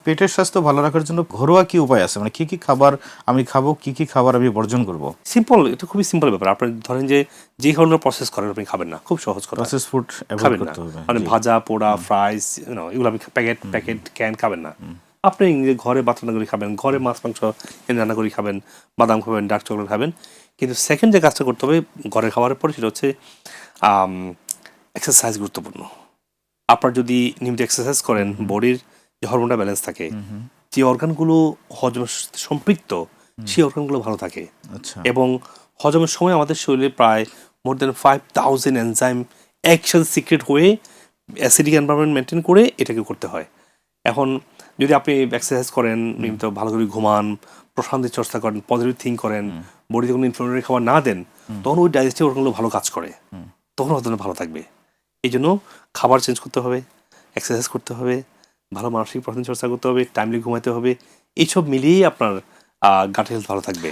পেটের স্বাস্থ্য ভালো রাখার জন্য ঘরোয়া কি উপায় আছে, মানে কি কি খাবার আমি খাবো, কি কি খাবার আমি বর্জন করব? সিম্পল, এটা খুবই সিম্পল ব্যাপার। আপনি ধরেন যে খাবারগুলো প্রসেস করেন আপনি খাবেন না, খুব সহজ কথা। প্রসেস ফুড অ্যাভয়েড খাবেন না, করতে হবে। মানে জি। ভাজা পোড়া ফ্রাইস এগুলো আপনি প্যাকেট ক্যান খাবেন না। আপনি নিজে ঘরে বাত রান্না করে খাবেন, ঘরে মাছ মাংস এনে রান্না করে খাবেন, বাদাম খাবেন, ডার্ক চকলেট খাবেন। কিন্তু সেকেন্ড যে কাজটা করতে হবে ঘরের খাবারের পরে, সেটা হচ্ছে এক্সারসাইজ গুরুত্বপূর্ণ। আপনার যদি নিয়মিত এক্সারসাইজ করেন, বডির যে হরমোনটা ব্যালেন্স থাকে, যে অর্গানগুলো হজমের সাথে সম্পৃক্ত, সেই অর্গানগুলো ভালো থাকে। আচ্ছা। এবং হজমের সময় আমাদের শরীরে প্রায় মোর দেন 5000 এনজাইম একসাথে সিক্রেট হয়ে অ্যাসিডিক এনভায়রনমেন্ট মেনটেন করে এটাকে করতে হয়। এখন যদি আপনি এক্সারসাইজ করেন, নিয়মিত ভালো করে ঘুমান, প্রশান্তি চর্চা করেন, পজিটিভ থিঙ্ক করেন, বডিতে কোনো ইনফ্লামেটরি খাবার না দেন, তখন ওই ডাইজেস্টিভ অর্গানগুলো ভালো কাজ করে, তখন হজম ভালো থাকবে। এই জন্য খাবার চেঞ্জ করতে হবে, এক্সারসাইজ করতে হবে, ভালো মানসিক প্রশান্তি চর্চা করতে হবে, টাইমলি ঘুমাতে হবে। এইসব মিলিয়েই আপনার গাট হেলথ ভালো থাকবে।